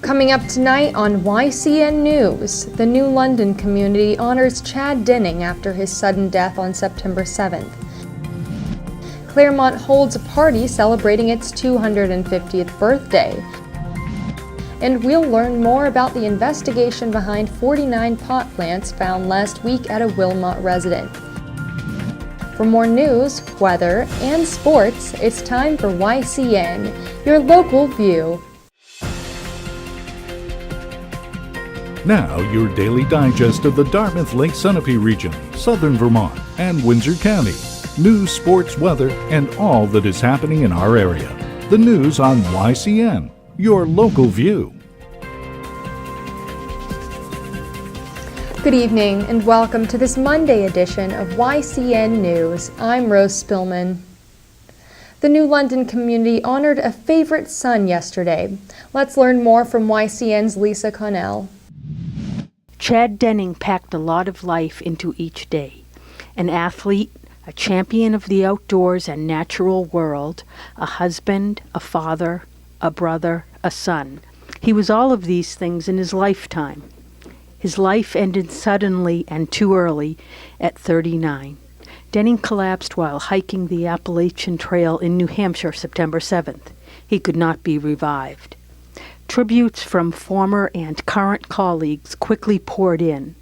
Coming up tonight on YCN News, the New London community honors Chad Denning after his sudden death on September 7th. Claremont holds a party celebrating its 250th birthday. And we'll learn more about the investigation behind 49 pot plants found last week at a Wilmot resident. For more news, weather, and sports, it's time for YCN, your local view. Now, your daily digest of the Dartmouth Lake Sunapee region, southern Vermont, and Windsor County. News, sports, weather, and all that is happening in our area. The news on YCN, your local view. Good evening and welcome to this Monday edition of YCN News. I'm Rose Spillman. The New London community honored a favorite son yesterday. Let's learn more from YCN's Lisa Connell. Chad Denning packed a lot of life into each day. An athlete, a champion of the outdoors and natural world, a husband, a father, a brother, a son. He was all of these things in his lifetime. His life ended suddenly and too early at 39. Denning collapsed while hiking the Appalachian Trail in New Hampshire September 7th. He could not be revived. Tributes from former and current colleagues quickly poured in.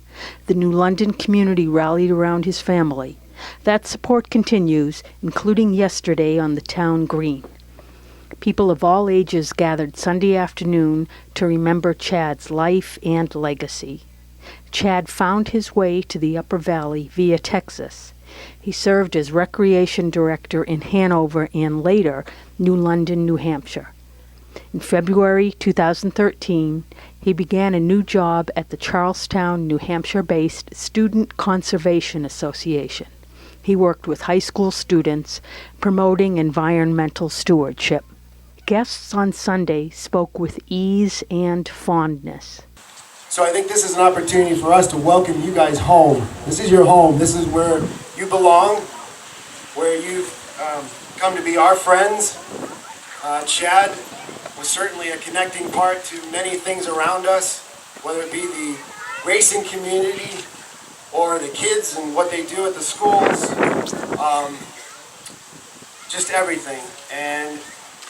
The New London community rallied around his family. That support continues, including yesterday on the town green. People of all ages gathered Sunday afternoon to remember Chad's life and legacy. Chad found his way to the Upper Valley via Texas. He served as recreation director in Hanover and later New London, New Hampshire. In February 2013, he began a new job at the Charlestown, New Hampshire-based Student Conservation Association. He worked with high school students, promoting environmental stewardship. Guests on Sunday spoke with ease and fondness. So I think this is an opportunity for us to welcome you guys home. This is your home. This is where you belong, where you've come to be our friends. Chad was certainly a connecting part to many things around us, whether it be the racing community or the kids and what they do at the schools, just everything. And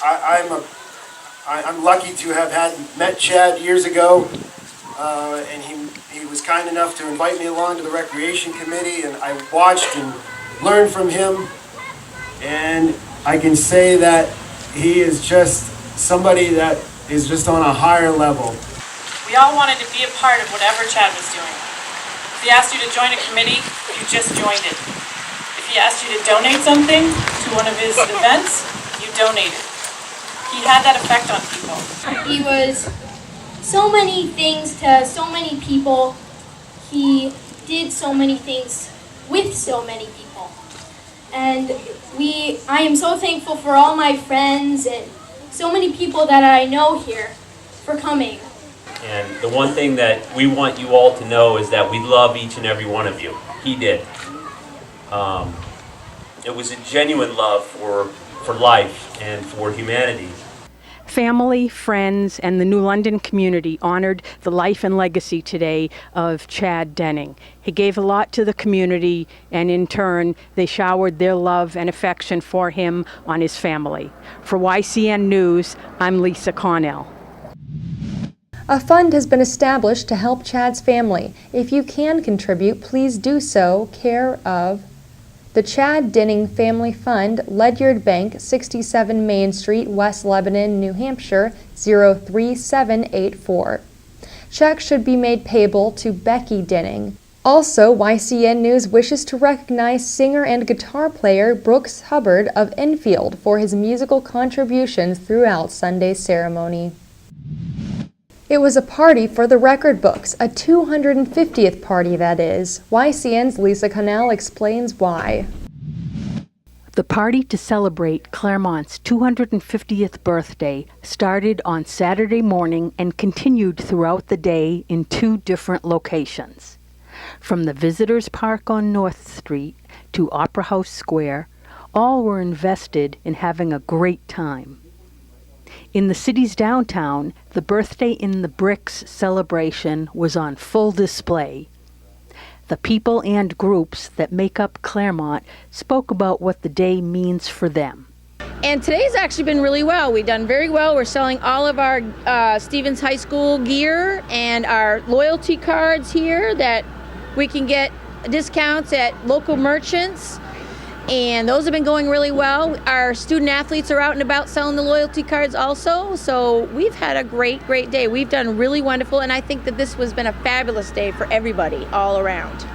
I'm lucky to have met Chad years ago, and he was kind enough to invite me along to the recreation committee, and I watched and learned from him, and I can say that he is just somebody that is just on a higher level. We all wanted to be a part of whatever Chad was doing. If he asked you to join a committee, you just joined it. If he asked you to donate something to one of his events, you donated. He had that effect on people. He was so many things to so many people. He did so many things with so many people. And I am so thankful for all my friends and so many people that I know here for coming. And the one thing that we want you all to know is that we love each and every one of you. He did. It was a genuine love for life and for humanity. Family, friends, and the New London community honored the life and legacy today of Chad Denning. He gave a lot to the community, and in turn, they showered their love and affection for him on his family. For YCN News, I'm Lisa Connell. A fund has been established to help Chad's family. If you can contribute, please do so, care of the Chad Denning Family Fund, Ledyard Bank, 67 Main Street, West Lebanon, New Hampshire, 03784. Checks should be made payable to Becky Denning. Also, YCN News wishes to recognize singer and guitar player Brooks Hubbard of Enfield for his musical contributions throughout Sunday's ceremony. It was a party for the record books, a 250th party that is. YCN's Lisa Connell explains why. The party to celebrate Claremont's 250th birthday started on Saturday morning and continued throughout the day in two different locations. From the Visitors Park on North Street to Opera House Square, all were invested in having a great time. In the city's downtown, the Birthday in the Bricks celebration was on full display. The people and groups that make up Claremont spoke about what the day means for them. And today's actually been really well. We've done very well. We're selling all of our Stevens High School gear and our loyalty cards here that we can get discounts at local merchants. And those have been going really well. Our student athletes are out and about selling the loyalty cards also. So we've had a great day. We've done really wonderful, and I think that this has been a fabulous day for everybody all around.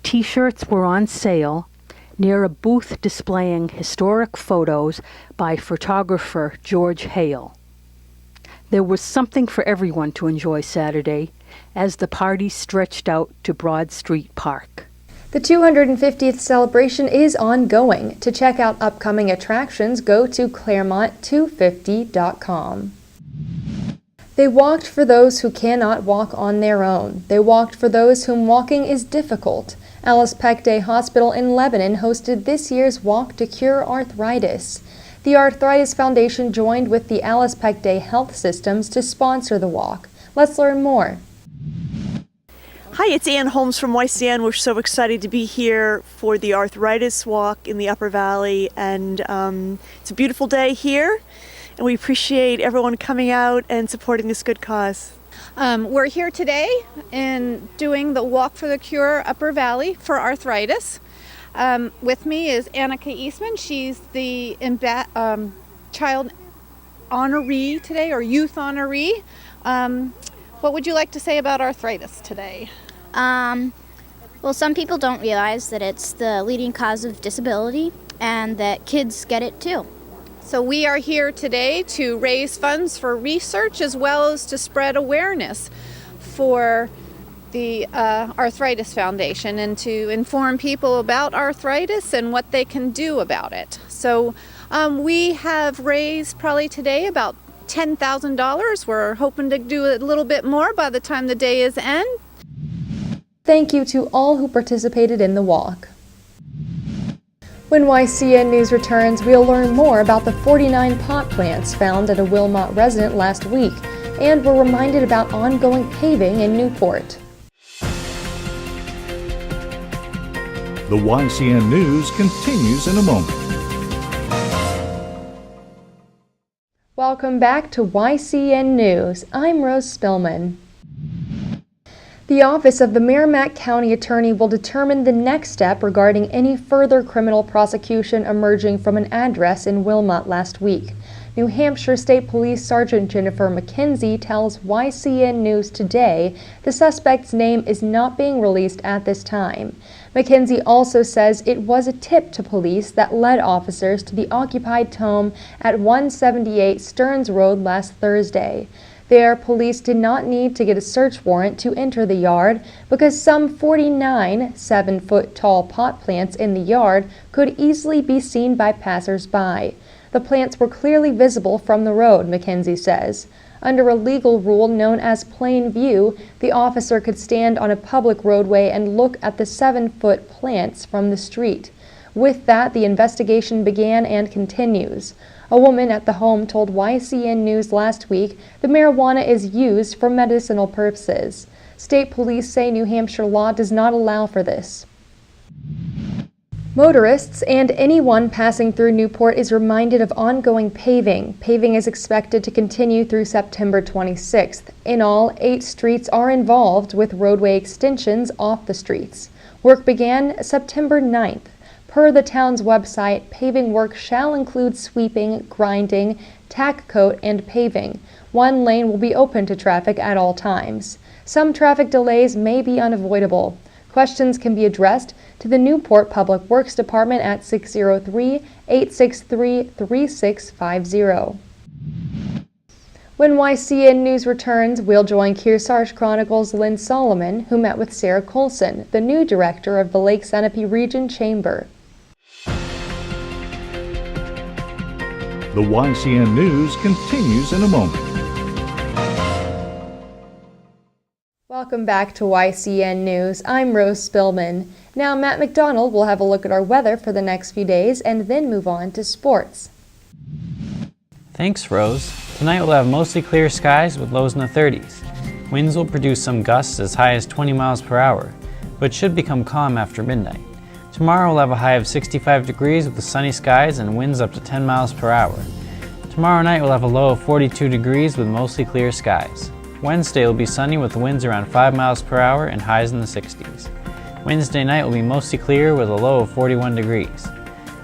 T-shirts were on sale near a booth displaying historic photos by photographer George Hale. There was something for everyone to enjoy Saturday as the party stretched out to Broad Street Park. The 250th celebration is ongoing. To check out upcoming attractions, go to Claremont250.com. They walked for those who cannot walk on their own. They walked for those whom walking is difficult. Alice Peck Day Hospital in Lebanon hosted this year's Walk to Cure Arthritis. The Arthritis Foundation joined with the Alice Peck Day Health Systems to sponsor the walk. Let's learn more. Hi, it's Ann Holmes from YCN. We're so excited to be here for the Arthritis Walk in the Upper Valley, and it's a beautiful day here, and we appreciate everyone coming out and supporting this good cause. We're here today and doing the Walk for the Cure Upper Valley for arthritis. With me is Annika Eastman. She's the child honoree today, or youth honoree. What would you like to say about arthritis today? Well, some people don't realize that it's the leading cause of disability and that kids get it too. So we are here today to raise funds for research as well as to spread awareness for the Arthritis Foundation and to inform people about arthritis and what they can do about it. So we have raised probably today about $10,000. We're hoping to do a little bit more by the time the day is end. Thank you to all who participated in the walk. When YCN News returns, we'll learn more about the 49 pot plants found at a Wilmot resident last week, and we're reminded about ongoing paving in Newport. The YCN News continues in a moment. Welcome back to YCN News. I'm Rose Spillman. The Office of the Merrimack County Attorney will determine the next step regarding any further criminal prosecution emerging from an address in Wilmot last week. New Hampshire State Police Sergeant Jennifer McKenzie tells YCN News today the suspect's name is not being released at this time. McKenzie also says it was a tip to police that led officers to the occupied home at 178 Stearns Road last Thursday. There, police did not need to get a search warrant to enter the yard because some 49 7-foot-tall pot plants in the yard could easily be seen by passers-by. The plants were clearly visible from the road, McKenzie says. Under a legal rule known as plain view, the officer could stand on a public roadway and look at the 7-foot plants from the street. With that, the investigation began and continues. A woman at the home told YCN News last week the marijuana is used for medicinal purposes. State police say New Hampshire law does not allow for this. Motorists and anyone passing through Newport is reminded of ongoing paving. Paving is expected to continue through September 26th. In all, 8 streets are involved with roadway extensions off the streets. Work began September 9th. Per the town's website, paving work shall include sweeping, grinding, tack coat, and paving. One lane will be open to traffic at all times. Some traffic delays may be unavoidable. Questions can be addressed to the Newport Public Works Department at 603-863-3650. When YCN News returns, we'll join Kearsarge Chronicles' Lynn Solomon, who met with Sarah Colson, the new director of the Lake Sunapee Region Chamber. The YCN News continues in a moment. Welcome back to YCN News. I'm Rose Spillman. Now Matt McDonald will have a look at our weather for the next few days and then move on to sports. Thanks, Rose. Tonight we'll have mostly clear skies with lows in the 30s. Winds will produce some gusts as high as 20 miles per hour, but should become calm after midnight. Tomorrow we'll have a high of 65 degrees with sunny skies and winds up to 10 miles per hour. Tomorrow night we'll have a low of 42 degrees with mostly clear skies. Wednesday will be sunny with winds around 5 miles per hour and highs in the 60s. Wednesday night will be mostly clear with a low of 41 degrees.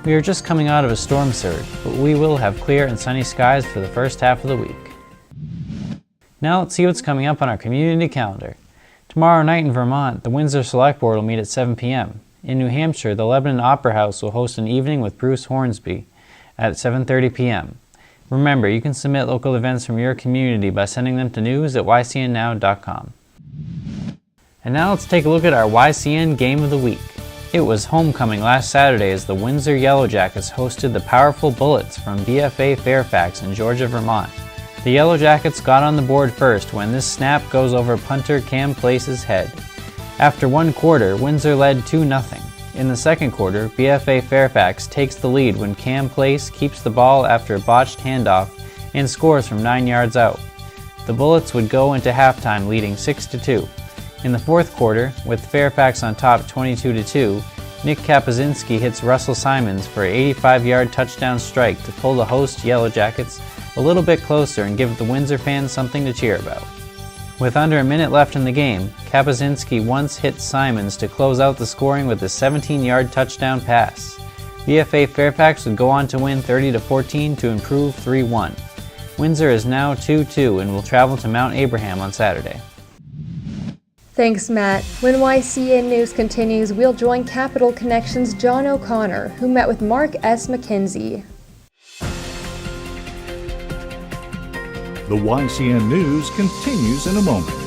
We are just coming out of a storm surge, but we will have clear and sunny skies for the first half of the week. Now let's see what's coming up on our community calendar. Tomorrow night in Vermont, the Windsor Select Board will meet at 7 p.m. In New Hampshire, the Lebanon Opera House will host an evening with Bruce Hornsby at 7:30 p.m. Remember, you can submit local events from your community by sending them to news@ycnnow.com. And now let's take a look at our YCN Game of the Week. It was homecoming last Saturday as the Windsor Yellow Jackets hosted the powerful Bullets from BFA Fairfax in Georgia, Vermont. The Yellow Jackets got on the board first when this snap goes over punter Cam Place's head. After one quarter, Windsor led 2-0. In the second quarter, BFA Fairfax takes the lead when Cam Place keeps the ball after a botched handoff and scores from 9 yards out. The Bullets would go into halftime leading 6-2. In the fourth quarter, with Fairfax on top 22-2, Nick Kapuzinski hits Russell Simons for an 85-yard touchdown strike to pull the host Yellow Jackets a little bit closer and give the Windsor fans something to cheer about. With under a minute left in the game, Kapuzinski once hit Simons to close out the scoring with a 17-yard touchdown pass. BFA Fairfax would go on to win 30-14 to improve 3-1. Windsor is now 2-2 and will travel to Mount Abraham on Saturday. Thanks, Matt. When YCN News continues, we'll join Capital Connections' John O'Connor, who met with Mark S. McKenzie. The YCN News continues in a moment.